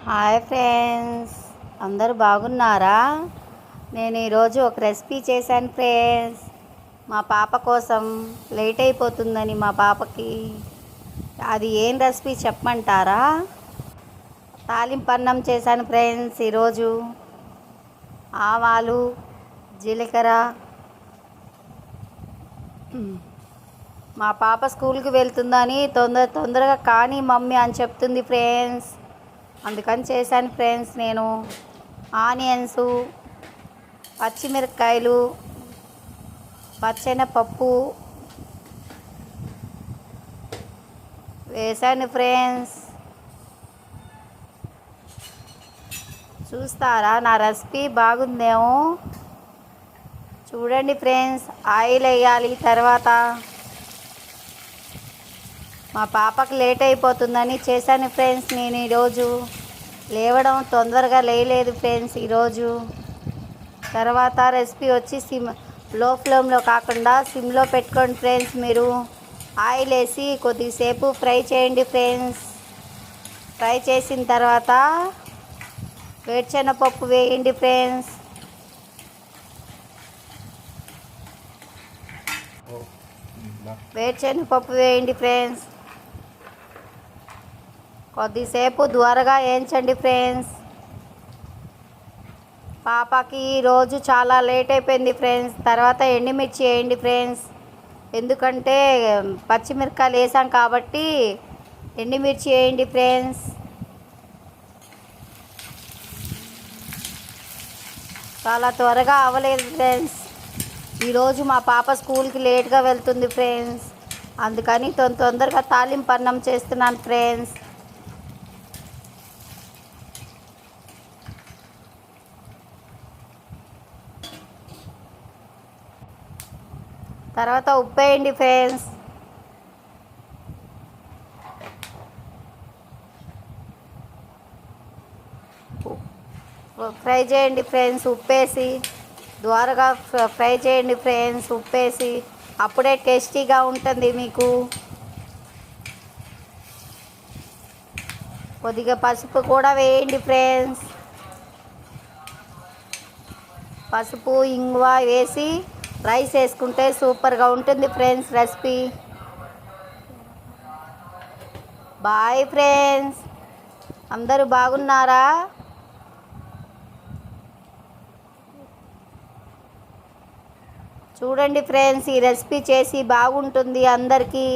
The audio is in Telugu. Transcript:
హాయ్ ఫ్రెండ్స్, అందరూ బాగున్నారా? నేను ఈరోజు ఒక రెసిపీ చేశాను ఫ్రెండ్స్. మా పాప కోసం లేట్ అయిపోతుందని మా పాపకి అది ఏం రెసిపీ చెప్పమంటారా? తాలింపు అన్నం చేశాను ఫ్రెండ్స్. ఈరోజు ఆవాలు, జీలకర్ర. మా పాప స్కూల్కి వెళ్తుందని తొందరగా కానీ మమ్మీ అని చెప్తుంది ఫ్రెండ్స్. అందుకని చేశాను ఫ్రెండ్స్. నేను ఆనియన్స్, పచ్చిమిరపకాయలు, పచ్చెనపప్పు వేసాను ఫ్రెండ్స్. చూస్తారా నా రెసిపీ? బాగుందేమో చూడండి ఫ్రెండ్స్. ఆయిల్ వేయాలి. తర్వాత మా పాపకి లేట్ అయిపోతుందని చేశాను ఫ్రెండ్స్. నేను ఈరోజు లేవడం తొందరగా లేయలేదు ఫ్రెండ్స్ ఈరోజు. తర్వాత రెసిపీ వచ్చి లో ఫ్లేమ్లో కాకుండా సిమ్లో పెట్టుకోండి ఫ్రెండ్స్. మీరు ఆయిల్ వేసి కొద్దిసేపు ఫ్రై చేయండి ఫ్రెండ్స్. ఫ్రై చేసిన తర్వాత వేరుశనగపప్పు వేయండి ఫ్రెండ్స్. వేరుశనగపప్పు వేయండి ఫ్రెండ్స్. కొద్దిసేపు దూరగా వేయించండి ఫ్రెండ్స్. పాపకి ఈరోజు చాలా లేట్ అయిపోయింది ఫ్రెండ్స్. తర్వాత ఎండుమిర్చి వేయండి ఫ్రెండ్స్. ఎందుకంటే పచ్చిమిరపకాయలు వేసాం కాబట్టి ఎండుమిర్చి వేయండి ఫ్రెండ్స్. చాలా త్వరగా అవ్వలేదు ఫ్రెండ్స్. ఈరోజు మా పాప స్కూల్కి లేట్గా వెళ్తుంది ఫ్రెండ్స్. అందుకని తొందరగా తాలింపు అన్నం చేస్తున్నాను ఫ్రెండ్స్. తర్వాత ఉప్పు వేయండి ఫ్రెండ్స్. ఫ్రై చేయండి ఫ్రెండ్స్. ఉప్పేసి ద్వారగా ఫ్రై చేయండి ఫ్రెండ్స్. ఉప్పేసి అప్పుడే టేస్టీగా ఉంటుంది మీకు. కొద్దిగా పసుపు కూడా వేయండి ఫ్రెండ్స్. పసుపు, ఇంగువ వేసి రైస్ వేసుకుంటే సూపర్గా ఉంటుంది ఫ్రెండ్స్ రెసిపీ. బాయ్ ఫ్రెండ్స్, అందరూ బాగున్నారా? చూడండి ఫ్రెండ్స్, ఈ రెసిపీ చేసి బాగుంటుంది అందరికీ.